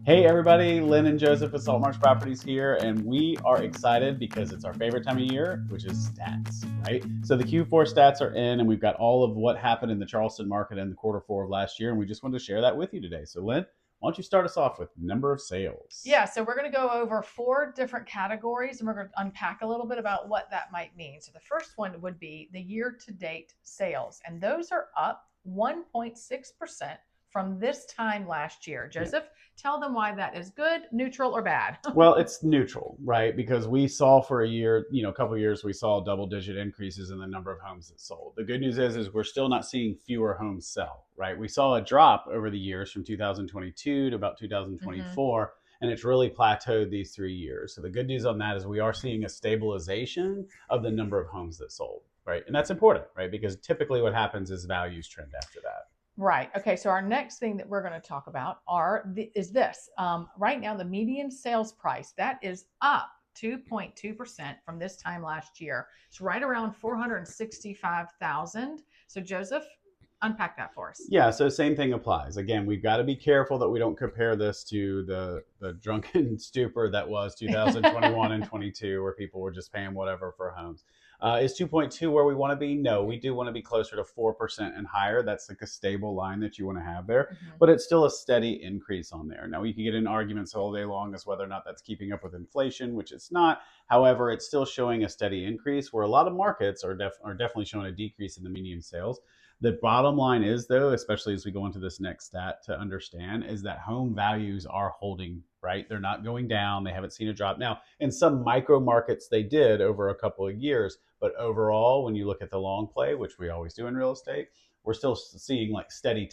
Hey everybody, Lynne and Joseph with Saltmarsh Properties here, and we are excited because it's our favorite time of year, which is stats, right? So the Q4 stats are in, and we've got all of what happened in the Charleston market in the Q4 of last year, and we just wanted to share that with you today. So Lynne, why don't you start us off with number of sales? Yeah, so we're going to go over 4 different categories and we're going to unpack a little bit about what that might mean. So the first one would be the year to date sales, and those are up 1.6% from this time last year. Yeah. Joseph, tell them why that is good, neutral, or bad. Well, it's neutral, right? Because we saw for a year, a couple of years, we saw double-digit increases in the number of homes that sold. The good news is we're still not seeing fewer homes sell, right? We saw a drop over the years from 2022 to about 2024, and it's really plateaued these 3 years. So the good news on that is we are seeing a stabilization of the number of homes that sold, right? And that's important, right? Because typically what happens is values trend after that. Right. Okay. So our next thing that we're going to talk about is this. Right now, the median sales price that is up 2.2% from this time last year. It's right around 465,000. So Joseph, unpack that for us. Yeah, so same thing applies. Again, we've got to be careful that we don't compare this to the drunken stupor that was 2021 and 22, where people were just paying whatever for homes. Is 2.2 where we want to be? No, we do want to be closer to 4% and higher. That's like a stable line that you want to have there, but it's still a steady increase on there. Now, we can get in arguments all day long as whether or not that's keeping up with inflation, which it's not. However, it's still showing a steady increase where a lot of markets are definitely showing a decrease in the median sales. The bottom line is, though, especially as we go into this next stat to understand, is that home values are holding, right? They're not going down. They haven't seen a drop. Now, in some micro markets, they did over a couple of years. But overall, when you look at the long play, which we always do in real estate, we're still seeing like steady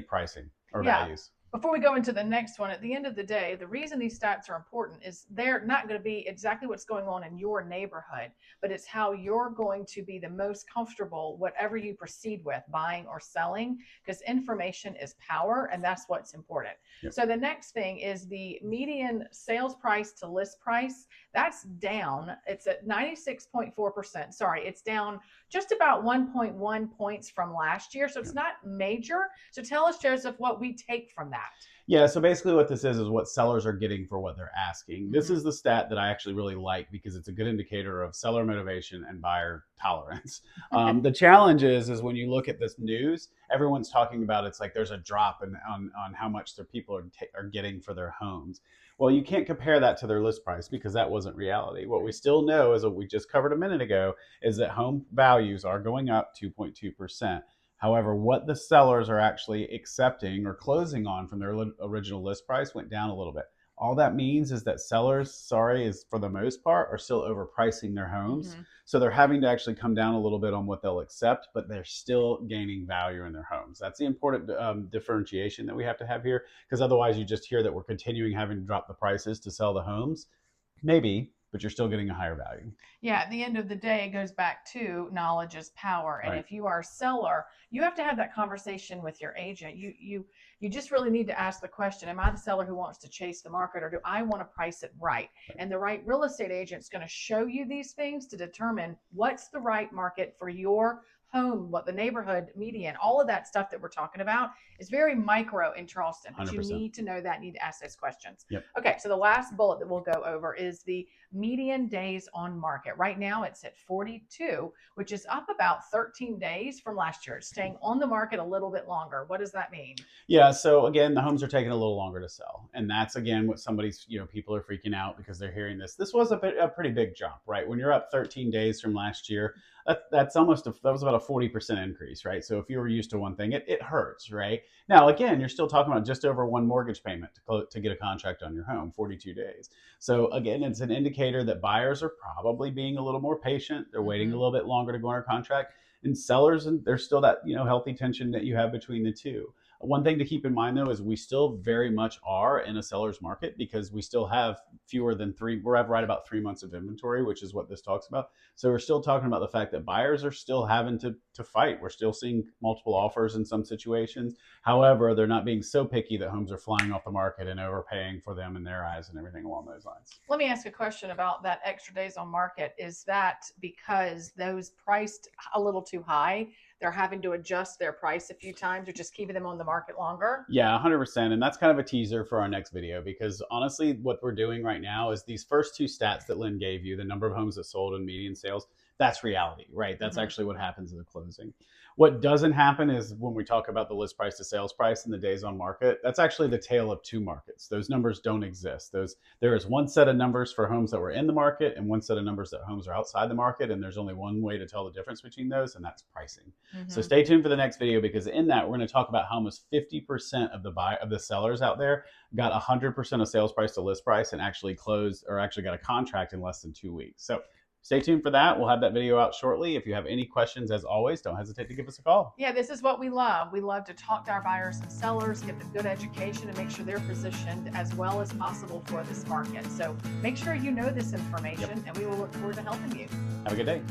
pricing or Yeah. values. Before we go into the next one, at the end of the day, the reason these stats are important is they're not going to be exactly what's going on in your neighborhood, but it's how you're going to be the most comfortable, whatever you proceed with, buying or selling, because information is power, and that's what's important. Yep. So the next thing is the median sales price to list price. That's down. It's at 96.4%. Sorry, it's down just about 1.1 points from last year. So it's not major. So tell us, Joseph, what we take from that. Yeah, so basically what this is what sellers are getting for what they're asking. This is the stat that I actually really like because it's a good indicator of seller motivation and buyer tolerance. The challenge is when you look at this news, everyone's talking about it's like there's a drop on how much their people are getting for their homes. Well, you can't compare that to their list price because that wasn't reality. What we still know is what we just covered a minute ago is that home values are going up 2.2%. However, what the sellers are actually accepting or closing on from their original list price went down a little bit. All that means is that sellers, is for the most part, are still overpricing their homes. So they're having to actually come down a little bit on what they'll accept, but they're still gaining value in their homes. That's the important differentiation that we have to have here, because otherwise you just hear that we're continuing having to drop the prices to sell the homes. Maybe, but you're still getting a higher value. Yeah, at the end of the day, it goes back to knowledge is power. And Right. if you are a seller, you have to have that conversation with your agent. You just really need to ask the question, am I the seller who wants to chase the market, or do I want to price it right? And the right real estate agent is going to show you these things to determine what's the right market for your home, what the neighborhood median, all of that stuff that we're talking about is very micro in Charleston, but you 100%. need to know that, need to ask those questions. Yep. Okay, so the last bullet that we'll go over is the median days on market. Right now it's at 42, which is up about 13 days from last year. It's staying on the market a little bit longer. What does that mean? Yeah, so again, the homes are taking a little longer to sell. And that's again what people are freaking out because they're hearing this. This was a pretty big jump, right? When you're up 13 days from last year, that was about a 40% increase, right? So if you were used to one thing, it hurts, right? Now, again, you're still talking about just over one mortgage payment to get a contract on your home, 42 days. So again, it's an indicator that buyers are probably being a little more patient. They're waiting a little bit longer to go under contract. And sellers, and there's still that healthy tension that you have between the two. One thing to keep in mind, though, is we still very much are in a seller's market because we still have fewer than three. We're at right about 3 months of inventory, which is what this talks about. So we're still talking about the fact that buyers are still having to fight. We're still seeing multiple offers in some situations. However, they're not being so picky that homes are flying off the market and overpaying for them in their eyes and everything along those lines. Let me ask a question about that extra days on market. Is that because those priced a little too high they're having to adjust their price a few times or just keeping them on the market longer? Yeah, 100%. And that's kind of a teaser for our next video, because honestly, what we're doing right now is these first two stats that Lynn gave you, the number of homes that sold and median sales, that's reality, right? That's actually what happens in the closing. What doesn't happen is when we talk about the list price to sales price and the days on market, that's actually the tale of two markets. Those numbers don't exist. There is one set of numbers for homes that were in the market and one set of numbers that homes are outside the market. And there's only one way to tell the difference between those, and that's pricing. So stay tuned for the next video, because in that we're going to talk about how almost 50% of the sellers out there got 100% of sales price to list price and actually closed or actually got a contract in less than 2 weeks. So stay tuned for that. We'll have that video out shortly. If you have any questions, as always, don't hesitate to give us a call. Yeah, this is what we love. We love to talk to our buyers and sellers, give them good education, and make sure they're positioned as well as possible for this market. So make sure you know this information, and we will look forward to helping you. Have a good day.